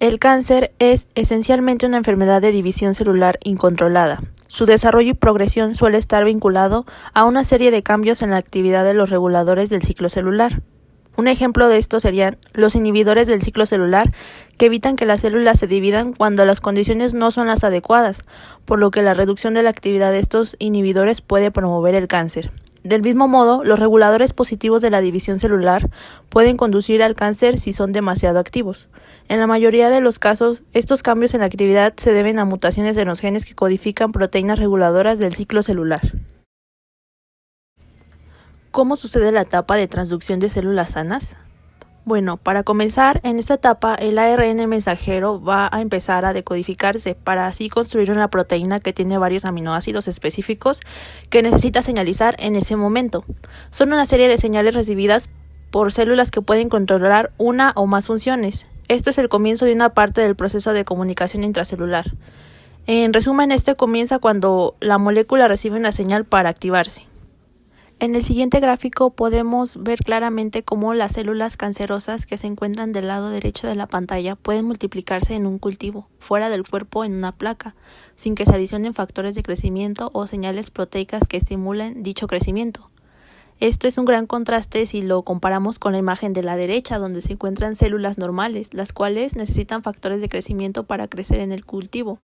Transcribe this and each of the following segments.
El cáncer es esencialmente una enfermedad de división celular incontrolada. Su desarrollo y progresión suele estar vinculado a una serie de cambios en la actividad de los reguladores del ciclo celular. Un ejemplo de esto serían los inhibidores del ciclo celular, que evitan que las células se dividan cuando las condiciones no son las adecuadas, por lo que la reducción de la actividad de estos inhibidores puede promover el cáncer. Del mismo modo, los reguladores positivos de la división celular pueden conducir al cáncer si son demasiado activos. En la mayoría de los casos, estos cambios en la actividad se deben a mutaciones en los genes que codifican proteínas reguladoras del ciclo celular. ¿Cómo sucede la etapa de transducción de células sanas? Bueno, para comenzar, en esta etapa el ARN mensajero va a empezar a decodificarse para así construir una proteína que tiene varios aminoácidos específicos que necesita señalizar en ese momento. Son una serie de señales recibidas por células que pueden controlar una o más funciones. Esto es el comienzo de una parte del proceso de comunicación intracelular. En resumen, este comienza cuando la molécula recibe una señal para activarse. En el siguiente gráfico podemos ver claramente cómo las células cancerosas que se encuentran del lado derecho de la pantalla pueden multiplicarse en un cultivo, fuera del cuerpo en una placa, sin que se adicionen factores de crecimiento o señales proteicas que estimulen dicho crecimiento. Esto es un gran contraste si lo comparamos con la imagen de la derecha, donde se encuentran células normales, las cuales necesitan factores de crecimiento para crecer en el cultivo.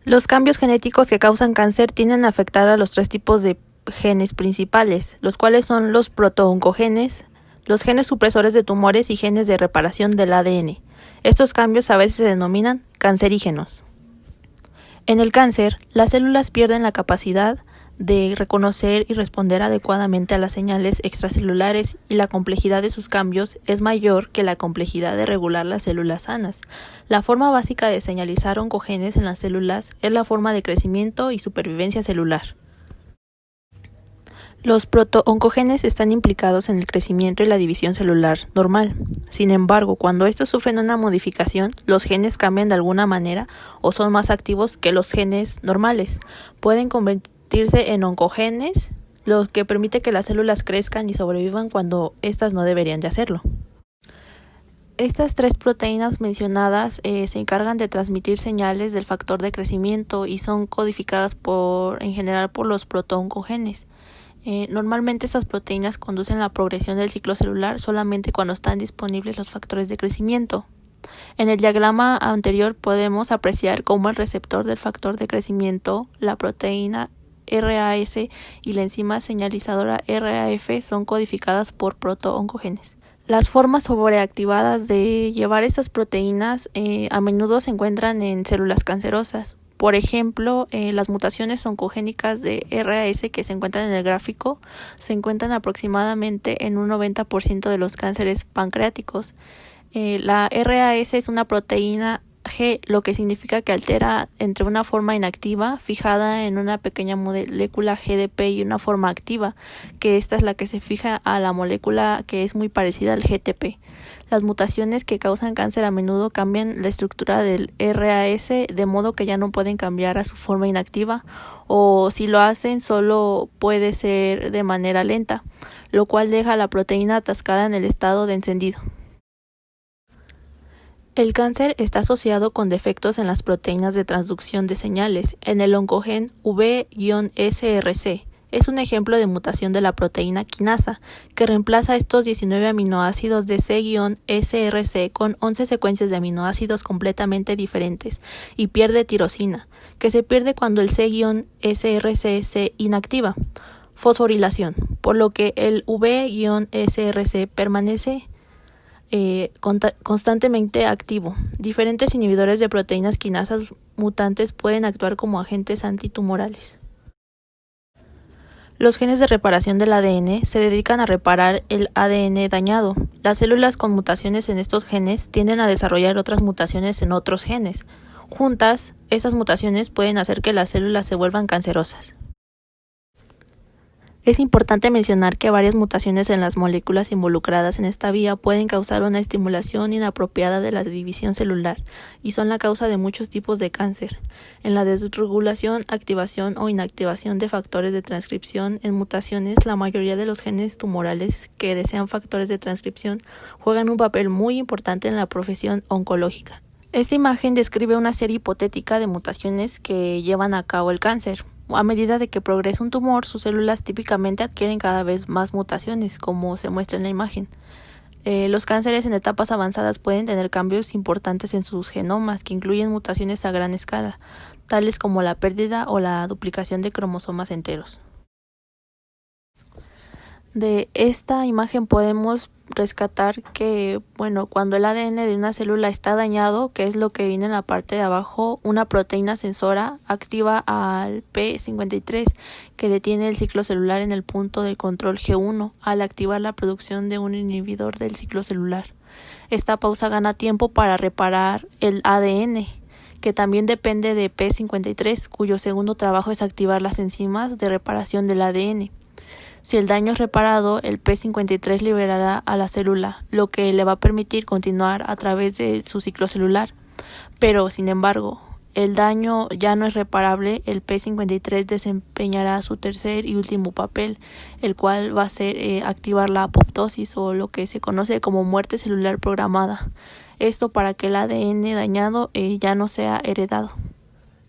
Los cambios genéticos que causan cáncer tienden a afectar a los tres tipos de genes principales, los cuales son los protooncogenes, los genes supresores de tumores y genes de reparación del ADN. Estos cambios a veces se denominan cancerígenos. En el cáncer, las células pierden la capacidad de reconocer y responder adecuadamente a las señales extracelulares y la complejidad de sus cambios es mayor que la complejidad de regular las células sanas. La forma básica de señalizar oncogenes en las células es la forma de crecimiento y supervivencia celular. Los protooncogenes están implicados en el crecimiento y la división celular normal. Sin embargo, cuando estos sufren una modificación, los genes cambian de alguna manera o son más activos que los genes normales. Pueden convertirse en oncogenes, lo que permite que las células crezcan y sobrevivan cuando éstas no deberían de hacerlo. Estas tres proteínas mencionadas se encargan de transmitir señales del factor de crecimiento y son codificadas en general por los protooncogenes. Normalmente estas proteínas conducen la progresión del ciclo celular solamente cuando están disponibles los factores de crecimiento. En el diagrama anterior podemos apreciar cómo el receptor del factor de crecimiento, la proteína RAS y la enzima señalizadora RAF son codificadas por protooncogenes. Las formas sobreactivadas de llevar estas proteínas a menudo se encuentran en células cancerosas. Por ejemplo, las mutaciones oncogénicas de RAS que se encuentran en el gráfico se encuentran aproximadamente en un 90% de los cánceres pancreáticos. La RAS es una proteína G, lo que significa que altera entre una forma inactiva, fijada en una pequeña molécula GDP, y una forma activa, que esta es la que se fija a la molécula que es muy parecida al GTP. Las mutaciones que causan cáncer a menudo cambian la estructura del RAS de modo que ya no pueden cambiar a su forma inactiva, o si lo hacen solo puede ser de manera lenta, lo cual deja a la proteína atascada en el estado de encendido. El cáncer está asociado con defectos en las proteínas de transducción de señales. En el oncogen V-SRC es un ejemplo de mutación de la proteína quinasa, que reemplaza estos 19 aminoácidos de C-SRC con 11 secuencias de aminoácidos completamente diferentes, y pierde tirosina, que se pierde cuando el C-SRC se inactiva. Fosforilación, por lo que el V-SRC permanece constantemente activo. Diferentes inhibidores de proteínas quinasas mutantes pueden actuar como agentes antitumorales. Los genes de reparación del ADN se dedican a reparar el ADN dañado. Las células con mutaciones en estos genes tienden a desarrollar otras mutaciones en otros genes. Juntas, esas mutaciones pueden hacer que las células se vuelvan cancerosas. Es importante mencionar que varias mutaciones en las moléculas involucradas en esta vía pueden causar una estimulación inapropiada de la división celular y son la causa de muchos tipos de cáncer. En la desregulación, activación o inactivación de factores de transcripción en mutaciones, la mayoría de los genes tumorales que desean factores de transcripción juegan un papel muy importante en la profesión oncológica. Esta imagen describe una serie hipotética de mutaciones que llevan a cabo el cáncer. A medida de que progresa un tumor, sus células típicamente adquieren cada vez más mutaciones, como se muestra en la imagen. Los cánceres en etapas avanzadas pueden tener cambios importantes en sus genomas, que incluyen mutaciones a gran escala, tales como la pérdida o la duplicación de cromosomas enteros. De esta imagen podemos rescatar que, cuando el ADN de una célula está dañado, que es lo que viene en la parte de abajo, una proteína sensora activa al P53 que detiene el ciclo celular en el punto de control G1 al activar la producción de un inhibidor del ciclo celular. Esta pausa gana tiempo para reparar el ADN, que también depende de P53, cuyo segundo trabajo es activar las enzimas de reparación del ADN. Si el daño es reparado, el P53 liberará a la célula, lo que le va a permitir continuar a través de su ciclo celular. Pero, sin embargo, el daño ya no es reparable, el P53 desempeñará su tercer y último papel, el cual va a ser activar la apoptosis o lo que se conoce como muerte celular programada. Esto para que el ADN dañado ya no sea heredado.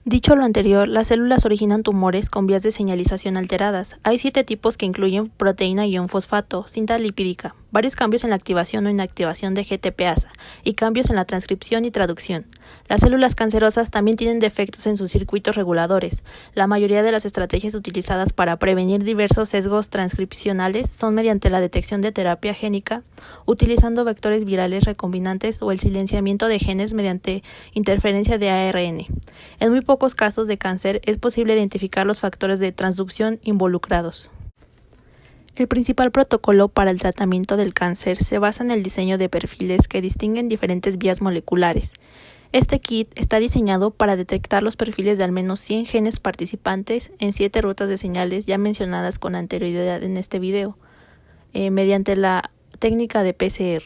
Dicho lo anterior, las células originan tumores con vías de señalización alteradas. Hay 7 tipos que incluyen proteína-fosfato, cinta lipídica, varios cambios en la activación o inactivación de GTPasa y cambios en la transcripción y traducción. Las células cancerosas también tienen defectos en sus circuitos reguladores. La mayoría de las estrategias utilizadas para prevenir diversos sesgos transcripcionales son mediante la detección de terapia génica, utilizando vectores virales recombinantes o el silenciamiento de genes mediante interferencia de ARN. En muy pocos casos de cáncer es posible identificar los factores de transducción involucrados. El principal protocolo para el tratamiento del cáncer se basa en el diseño de perfiles que distinguen diferentes vías moleculares. Este kit está diseñado para detectar los perfiles de al menos 100 genes participantes en 7 rutas de señales ya mencionadas con anterioridad en este video, mediante la técnica de PCR.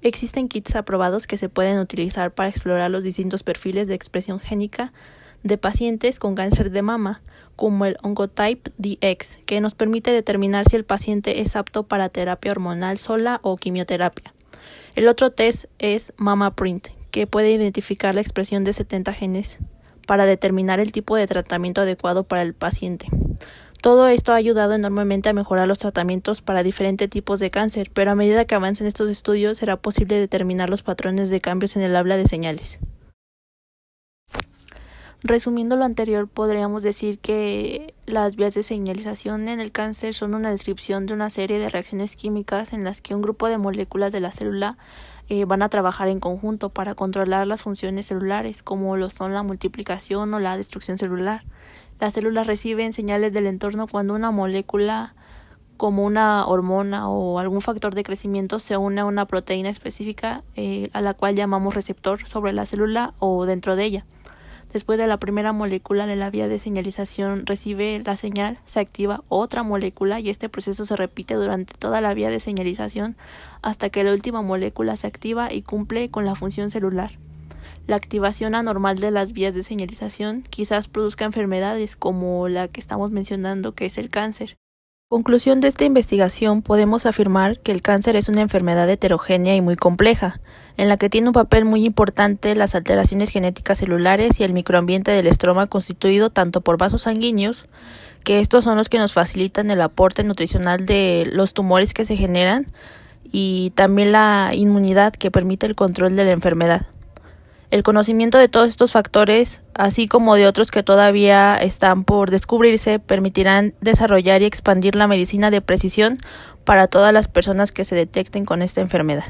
Existen kits aprobados que se pueden utilizar para explorar los distintos perfiles de expresión génica de pacientes con cáncer de mama, como el Oncotype DX, que nos permite determinar si el paciente es apto para terapia hormonal sola o quimioterapia. El otro test es MammaPrint, que puede identificar la expresión de 70 genes para determinar el tipo de tratamiento adecuado para el paciente. Todo esto ha ayudado enormemente a mejorar los tratamientos para diferentes tipos de cáncer, pero a medida que avancen estos estudios será posible determinar los patrones de cambios en el habla de señales. Resumiendo lo anterior, podríamos decir que las vías de señalización en el cáncer son una descripción de una serie de reacciones químicas en las que un grupo de moléculas de la célula van a trabajar en conjunto para controlar las funciones celulares, como lo son la multiplicación o la destrucción celular. Las células reciben señales del entorno cuando una molécula, como una hormona o algún factor de crecimiento, se une a una proteína específica a la cual llamamos receptor sobre la célula o dentro de ella. Después de la primera molécula de la vía de señalización recibe la señal, se activa otra molécula y este proceso se repite durante toda la vía de señalización hasta que la última molécula se activa y cumple con la función celular. La activación anormal de las vías de señalización quizás produzca enfermedades como la que estamos mencionando, que es el cáncer. Conclusión de esta investigación, podemos afirmar que el cáncer es una enfermedad heterogénea y muy compleja, en la que tiene un papel muy importante las alteraciones genéticas celulares y el microambiente del estroma constituido tanto por vasos sanguíneos, que estos son los que nos facilitan el aporte nutricional de los tumores que se generan, y también la inmunidad que permite el control de la enfermedad. El conocimiento de todos estos factores, así como de otros que todavía están por descubrirse, permitirán desarrollar y expandir la medicina de precisión para todas las personas que se detecten con esta enfermedad.